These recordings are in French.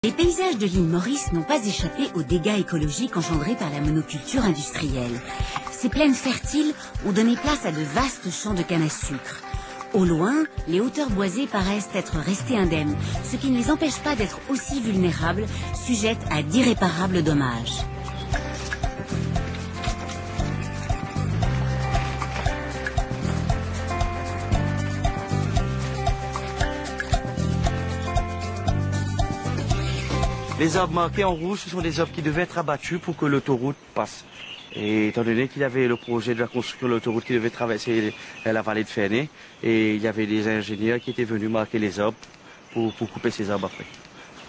Les paysages de l'île Maurice n'ont pas échappé aux dégâts écologiques engendrés par la monoculture industrielle. Ces plaines fertiles ont donné place à de vastes champs de canne à sucre. Au loin, les hauteurs boisées paraissent être restées indemnes, ce qui ne les empêche pas d'être aussi vulnérables, sujettes à d'irréparables dommages. Les arbres marqués en rouge, ce sont des arbres qui devaient être abattus pour que l'autoroute passe. Et étant donné qu'il y avait le projet de la construction de l'autoroute qui devait traverser la vallée de Ferney, et il y avait des ingénieurs qui étaient venus marquer les arbres pour couper ces arbres après.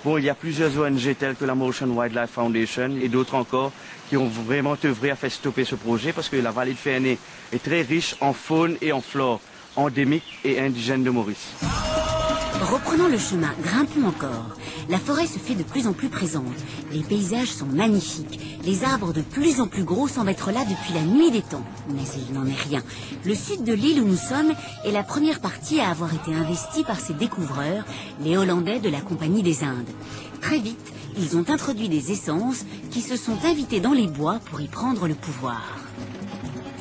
Bon, il y a plusieurs ONG telles que la Mauritian Wildlife Foundation et d'autres encore qui ont vraiment œuvré à faire stopper ce projet parce que la vallée de Ferney est très riche en faune et en flore endémique et indigène de Maurice. Reprenons le chemin, grimpons encore. La forêt se fait de plus en plus présente. Les paysages sont magnifiques. Les arbres de plus en plus gros semblent être là depuis la nuit des temps. Mais il n'en est rien. Le sud de l'île où nous sommes est la première partie à avoir été investie par ces découvreurs, les Hollandais de la Compagnie des Indes. Très vite, ils ont introduit des essences qui se sont invités dans les bois pour y prendre le pouvoir.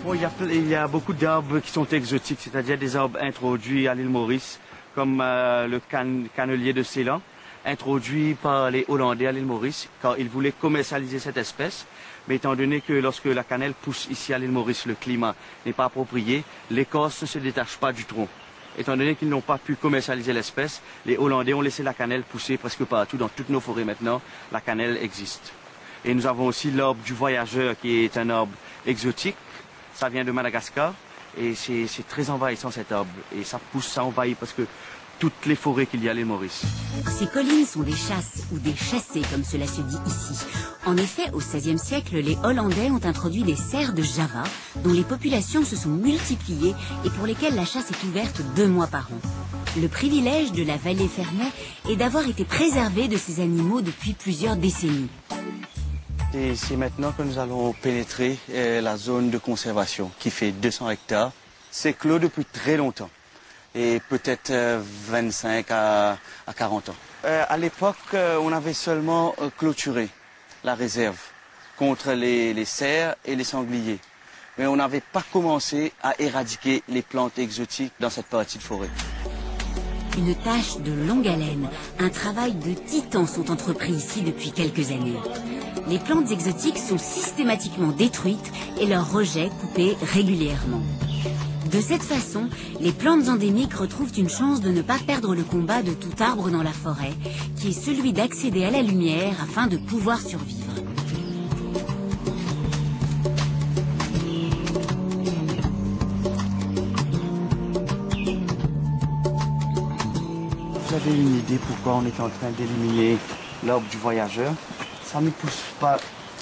Bon, il y a beaucoup d'arbres qui sont exotiques, c'est-à-dire des arbres introduits à l'île Maurice, comme le cannelier de Ceylan, introduit par les Hollandais à l'île Maurice, car ils voulaient commercialiser cette espèce. Mais étant donné que lorsque la cannelle pousse ici à l'île Maurice, le climat n'est pas approprié, l'écorce ne se détache pas du tronc. Étant donné qu'ils n'ont pas pu commercialiser l'espèce, les Hollandais ont laissé la cannelle pousser presque partout, dans toutes nos forêts maintenant, la cannelle existe. Et nous avons aussi l'arbre du voyageur, qui est un arbre exotique, ça vient de Madagascar. Et c'est très envahissant cet arbre. Et ça pousse, ça envahit parce que toutes les forêts qu'il y a à l'île Maurice. Ces collines sont des chasses ou des chassés, comme cela se dit ici. En effet, au XVIe siècle, les Hollandais ont introduit des cerfs de Java, dont les populations se sont multipliées et pour lesquelles la chasse est ouverte 2 mois par an. Le privilège de la vallée Ferney est d'avoir été préservée de ces animaux depuis plusieurs décennies. Et c'est maintenant que nous allons pénétrer la zone de conservation qui fait 200 hectares. C'est clos depuis très longtemps, et peut-être 25 à 40 ans. À l'époque, on avait seulement clôturé la réserve contre les cerfs et les sangliers. Mais on n'avait pas commencé à éradiquer les plantes exotiques dans cette partie de forêt. Une tâche de longue haleine, un travail de titan sont entrepris ici depuis quelques années. Les plantes exotiques sont systématiquement détruites et leurs rejets coupés régulièrement. De cette façon, les plantes endémiques retrouvent une chance de ne pas perdre le combat de tout arbre dans la forêt, qui est celui d'accéder à la lumière afin de pouvoir survivre. Vous avez une idée pourquoi on est en train d'éliminer l'arbre du voyageur? Ça ne pousse pas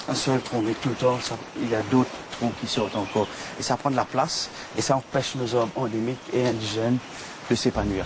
un seul tronc, mais tout le temps, il y a d'autres troncs qui sortent encore. Et ça prend de la place et ça empêche nos arbres endémiques et indigènes de s'épanouir.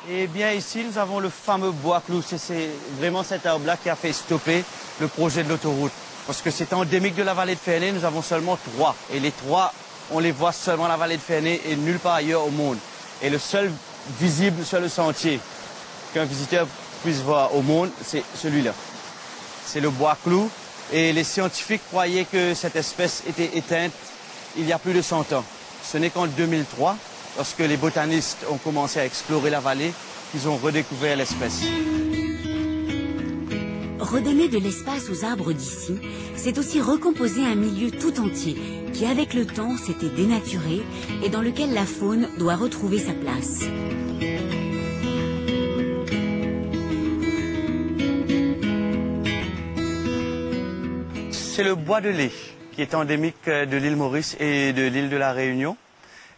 Et bien ici, nous avons le fameux bois clou. C'est vraiment cet arbre-là qui a fait stopper le projet de l'autoroute. Parce que c'est endémique de la vallée de Ferney, nous avons seulement 3. Et les 3, on les voit seulement à la vallée de Ferney et nulle part ailleurs au monde. Et le seul visible sur le sentier qu'un visiteur puisse voir au monde, c'est celui-là. C'est le bois clou. Et les scientifiques croyaient que cette espèce était éteinte il y a plus de 100 ans. Ce n'est qu'en 2003, lorsque les botanistes ont commencé à explorer la vallée, qu'ils ont redécouvert l'espèce. Redonner de l'espace aux arbres d'ici, c'est aussi recomposer un milieu tout entier qui, avec le temps, s'était dénaturé et dans lequel la faune doit retrouver sa place. C'est le bois de lait qui est endémique de l'île Maurice et de l'île de la Réunion.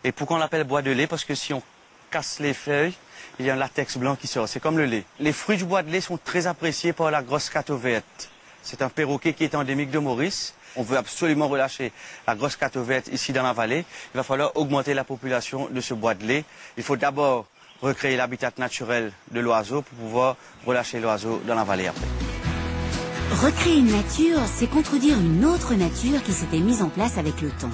Et pourquoi on l'appelle bois de lait? Parce que si on casse les feuilles, il y a un latex blanc qui sort. C'est comme le lait. Les fruits du bois de lait sont très appréciés par la grosse cato verte. C'est un perroquet qui est endémique de Maurice. On veut absolument relâcher la grosse cato verte ici dans la vallée. Il va falloir augmenter la population de ce bois de lait. Il faut d'abord recréer l'habitat naturel de l'oiseau pour pouvoir relâcher l'oiseau dans la vallée après. Recréer une nature, c'est contredire une autre nature qui s'était mise en place avec le temps.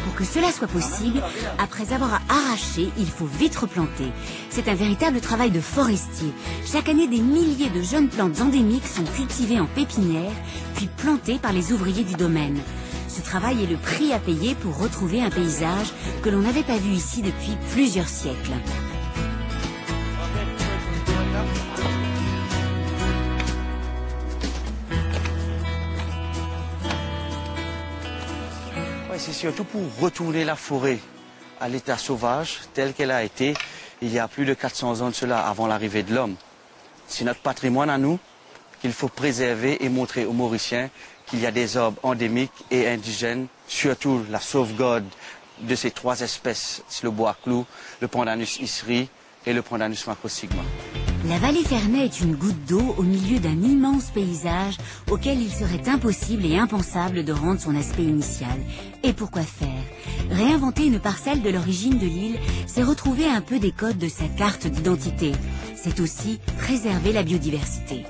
Pour que cela soit possible, après avoir arraché, il faut vite replanter. C'est un véritable travail de forestier. Chaque année, des milliers de jeunes plantes endémiques sont cultivées en pépinière, puis plantées par les ouvriers du domaine. Ce travail est le prix à payer pour retrouver un paysage que l'on n'avait pas vu ici depuis plusieurs siècles. C'est surtout pour retourner la forêt à l'état sauvage tel qu'elle a été il y a plus de 400 ans de cela, avant l'arrivée de l'homme. C'est notre patrimoine à nous qu'il faut préserver et montrer aux Mauriciens qu'il y a des arbres endémiques et indigènes, surtout la sauvegarde de ces 3 espèces, le bois clou, le Pandanus isri et le Pandanus macrosigma. La vallée Ferney est une goutte d'eau au milieu d'un immense paysage auquel il serait impossible et impensable de rendre son aspect initial. Et pourquoi faire? Réinventer une parcelle de l'origine de l'île, c'est retrouver un peu des codes de sa carte d'identité. C'est aussi préserver la biodiversité.